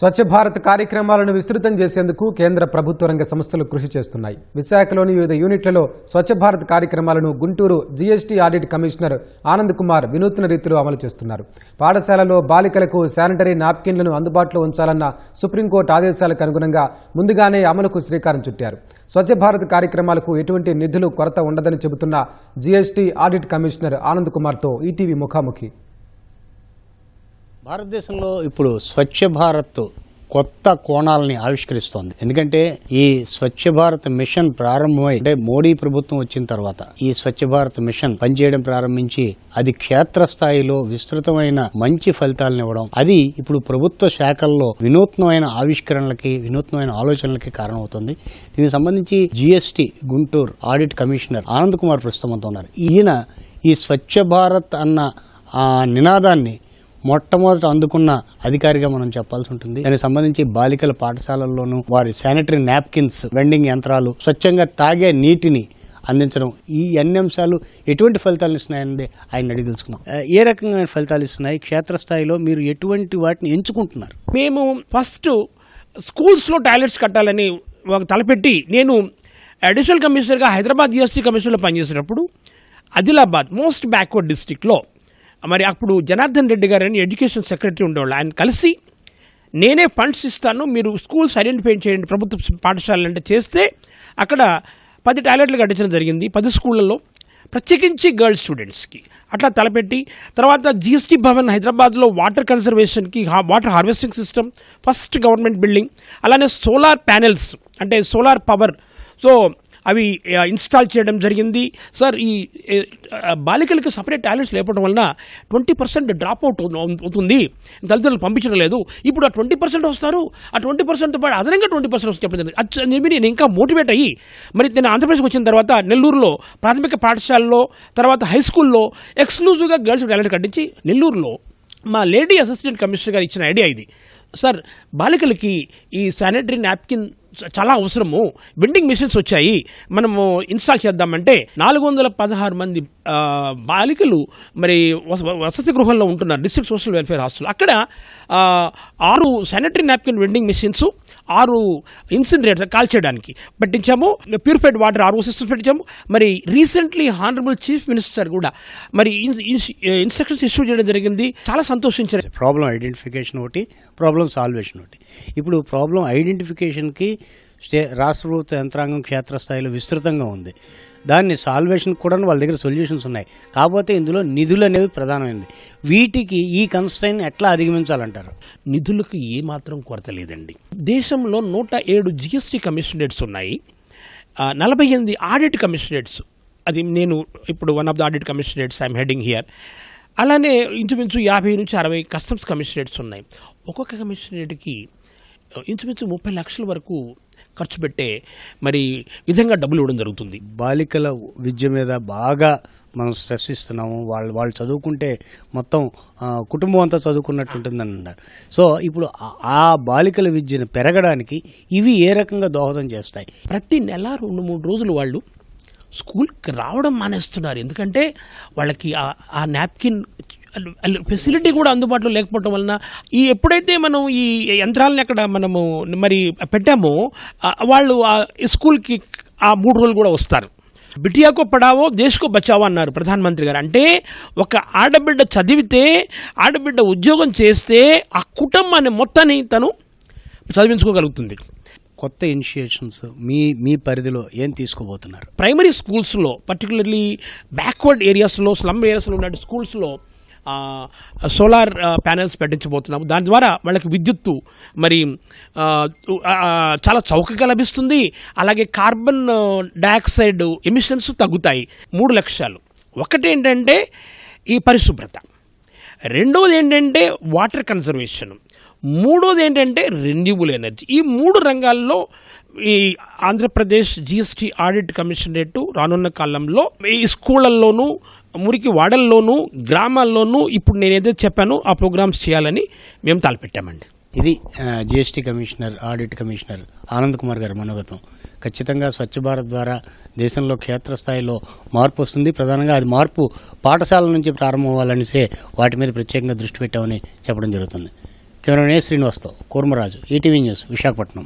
స్వచ్ఛ భారత్ కార్యక్రమాలను విస్తృతం చేసేందుకు కేంద్ర ప్రభుత్వ రంగ సంస్థలు కృషి చేస్తున్నాయి. విశాఖలోని వివిధ యూనిట్లలో స్వచ్ఛ భారత్ కార్యక్రమాలను Guntur GST audit commissioner Anand Kumar వినూత్న రీతిలో అమలు చేస్తున్నారు. పాఠశాలలో బాలికలకు శానిటరీ నాప్కిన్లను అందుబాటులో ఉంచాలన్న సుప్రీంకోర్టు ఆదేశాలకు అనుగుణంగా ముందుగానే అమలుకు శ్రీకారం చుట్టారు. స్వచ్ఛ భారత్ కార్యక్రమాలకు ఎటువంటి నిధులు కొరత ఉండదని చెబుతున్న జీఎస్టీ ఆడిట్ కమిషనర్ ఆనంద్ కుమార్తో ఈటీవీ ముఖాముఖి. భారతదేశంలో ఇప్పుడు స్వచ్ఛ భారత్ కొత్త కోణాలని ఆవిష్కరిస్తోంది. ఎందుకంటే ఈ స్వచ్ఛ భారత్ మిషన్ ప్రారంభమై అంటే మోడీ ప్రభుత్వం వచ్చిన తర్వాత ఈ స్వచ్ఛ భారత్ మిషన్ పనిచేయడం ప్రారంభించి అది క్షేత్రస్థాయిలో విస్తృతమైన మంచి ఫలితాలను ఇవ్వడం, అది ఇప్పుడు ప్రభుత్వ శాఖల్లో వినూత్నమైన ఆవిష్కరణలకి వినూత్నమైన ఆలోచనలకి కారణమవుతుంది. దీనికి సంబంధించి GST Guntur audit commissioner Anand Kumar ప్రస్తుతం ఉన్నారు. ఈయన ఈ స్వచ్ఛ భారత్ అన్న నినాదాన్ని మొట్టమొదట అందుకున్న అధికారిగా మనం చెప్పాల్సి ఉంటుంది. దానికి సంబంధించి బాలికల పాఠశాలల్లోనూ వారి శానిటరీ నాప్కిన్స్, వెండింగ్ యంత్రాలు, స్వచ్ఛంగా తాగే నీటిని అందించడం, ఈ అన్ని అంశాలు ఎటువంటి ఫలితాలు ఇస్తున్నాయని ఆయన అడిగి తెలుసుకుందాం. ఏ రకంగా ఫలితాలు ఇస్తున్నాయి? క్షేత్రస్థాయిలో మీరు ఎటువంటి వాటిని ఎంచుకుంటున్నారు? మేము ఫస్ట్ స్కూల్స్లో టాయిలెట్స్ కట్టాలని తలపెట్టి, నేను అడిషనల్ కమిషనర్గా హైదరాబాద్ జిఎస్టీ కమిషనర్లో పనిచేసేటప్పుడు ఆదిలాబాద్ మోస్ట్ బ్యాక్వర్డ్ డిస్ట్రిక్ట్లో మరి అప్పుడు జనార్దన్ రెడ్డి గారు అని ఎడ్యుకేషన్ సెక్రటరీ ఉండేవాళ్ళు. ఆయన కలిసి నేనే ఫండ్స్ ఇస్తాను, మీరు స్కూల్స్ ఐడెంటిఫై చేయండి ప్రభుత్వ పాఠశాలలు అంటే చేస్తే అక్కడ 10 టాయిలెట్లు కట్టించడం జరిగింది 10 స్కూళ్ళల్లో, ప్రత్యేకించి గర్ల్స్ స్టూడెంట్స్కి. అట్లా తలపెట్టి తర్వాత జిఎస్టీ భవన్ హైదరాబాద్లో వాటర్ కన్సర్వేషన్కి, water harvesting system first government building, అలానే సోలార్ ప్యానెల్స్ అంటే సోలార్ పవర్, సో అవి ఇన్స్టాల్ చేయడం జరిగింది. సార్, ఈ బాలికలకు సపరేట్ టాయిలెట్స్ లేకపోవడం వలన 20% డ్రాప్ అవుట్ అవుతుంది, తల్లిదండ్రులు పంపించడం లేదు. ఇప్పుడు ఆ 20% వస్తారు, ఆ 20%తో పాటు అదనంగా 20% వస్తే చెప్పడం జరిగింది. నేను ఇంకా మోటివేట్ అయ్యి మరి నేను ఆంధ్రప్రదేశ్కి వచ్చిన తర్వాత నెల్లూరులో ప్రాథమిక పాఠశాలలో, తర్వాత హై స్కూల్లో ఎక్స్క్లూజివ్గా గర్ల్స్ టాయిలెట్ కట్టించి నెల్లూరులో మా లేడీ అసిస్టెంట్ కమిషనర్ గారు ఇచ్చిన ఐడియా ఇది. సార్, బాలికలకి ఈ శానిటరీ నాప్కిన్ చాలా అవసరము, వెండింగ్ మిషన్స్ వచ్చాయి, మనము ఇన్స్టాల్ చేద్దామంటే 416 మంది బాలికలు మరి వసతి గృహంలో ఉంటున్నారు డిస్ట్రిక్ట్ సోషల్ వెల్ఫేర్ హాస్టల్. అక్కడ 6 sanitary napkin vending machines, 6 incinerator కాల్చేయడానికి పెట్టించాము, ప్యూరిఫైడ్ వాటర్ RO సిస్టమ్స్ పెట్టించాము. మరి రీసెంట్లీ హానరబుల్ చీఫ్ మినిస్టర్ కూడా మరి ఇన్స్ట్రక్షన్స్ ఇష్యూ చేయడం జరిగింది. చాలా సంతోషించారు. ప్రాబ్లం ఐడెంటిఫికేషన్ ఒకటి, ప్రాబ్లం సాల్వేషన్ ఒకటి. ఇప్పుడు ప్రాబ్లం ఐడెంటిఫికేషన్కి రాష్ట్ర ప్రభుత్వ యంత్రాంగం క్షేత్రస్థాయిలో విస్తృతంగా ఉంది. దాన్ని సాల్వేషన్ కూడా వాళ్ళ దగ్గర సొల్యూషన్స్ ఉన్నాయి. కాకపోతే ఇందులో నిధులు అనేవి ప్రధానమైనది. వీటికి ఈ కన్స్ట్రైన్ ఎట్లా అధిగమించాలంటారు? నిధులకు ఏమాత్రం కొరత లేదండి. దేశంలో 107 జిఎస్టీ కమిషనరేట్స్ ఉన్నాయి, 48 ఆడిట్ కమిషనరేట్స్. అది నేను ఇప్పుడు one of the audit commissionerates I'm heading here. అలానే ఇంచుమించు 50 నుంచి 60 కస్టమ్స్ కమిషనరేట్స్ ఉన్నాయి. ఒక్కొక్క కమిషనరేట్కి ఇంచుమించు 30 లక్షల వరకు ఖర్చు పెట్టే మరి విధంగా డబ్బులు ఇవ్వడం జరుగుతుంది. బాలికల విద్య మీద బాగా మనం స్ట్రెస్ ఇస్తున్నాము. వాళ్ళు చదువుకుంటే మొత్తం కుటుంబం అంతా చదువుకున్నట్టు ఉంటుందని అన్నారు. సో ఇప్పుడు ఆ బాలికల విద్యను పెరగడానికి ఇవి ఏ రకంగా దోహదం చేస్తాయి? ప్రతి నెల 2-3 రోజులు వాళ్ళు స్కూల్కి రావడం మానేస్తున్నారు. ఎందుకంటే వాళ్ళకి ఆ నాప్కిన్ ఫెసిలిటీ కూడా అందుబాటులో లేకపోవడం వలన ఎప్పుడైతే మనం ఈ యంత్రాలని అక్కడ మనము మరి పెట్టామో వాళ్ళు ఆ స్కూల్కి ఆ 3 రోజులు కూడా వస్తారు. బిటియాకో పడావో దేశకో బచావో అన్నారు ప్రధానమంత్రి గారు. అంటే ఒక ఆడబిడ్డ చదివితే, ఆడబిడ్డ ఉద్యోగం చేస్తే ఆ కుటుంబాన్ని మొత్తాన్ని తను చదివించుకోగలుగుతుంది. కొత్త ఇనిషియేషన్స్ మీ పరిధిలో ఏం తీసుకోబోతున్నారు? ప్రైమరీ స్కూల్స్లో, పర్టికులర్లీ బ్యాక్వర్డ్ ఏరియాస్లో, స్లమ్ ఏరియాస్లో ఉన్న స్కూల్స్లో సోలార్ ప్యానెల్స్ పెట్టించబోతున్నాము. దాని ద్వారా వాళ్ళకి విద్యుత్తు మరి చాలా చౌకగా లభిస్తుంది. అలాగే కార్బన్ డయాక్సైడ్ ఎమిషన్స్ తగ్గుతాయి. 3 లక్ష్యాలు. ఒకటి ఏంటంటే ఈ పరిశుభ్రత, రెండవది ఏంటంటే వాటర్ కన్జర్వేషన్, మూడోది ఏంటంటే రెన్యూబుల్ ఎనర్జీ. ఈ 3 రంగాల్లో ఈ ఆంధ్రప్రదేశ్ జిఎస్టీ ఆడిట్ కమిషనరేట్ రానున్న కాలంలో ఈ స్కూళ్ళల్లోనూ, మురికి వాడల్లోనూ, గ్రామాల్లోనూ ఇప్పుడు నేను ఏదైతే చెప్పానో ఆ ప్రోగ్రామ్స్ చేయాలని మేము తలపెట్టామండి. ఇది GST commissioner, audit commissioner Anand Kumar గారి మనోగతం. ఖచ్చితంగా స్వచ్ఛ భారత్ ద్వారా దేశంలో క్షేత్రస్థాయిలో మార్పు వస్తుంది. ప్రధానంగా అది మార్పు పాఠశాలల నుంచి ప్రారంభం అవ్వాలనిసే వాటి మీద ప్రత్యేకంగా దృష్టి పెట్టామని చెప్పడం జరుగుతుంది. కెమెరామెన్ శ్రీనివాస్తో కూర్మరాజు, ఈటీవీ న్యూస్, విశాఖపట్నం.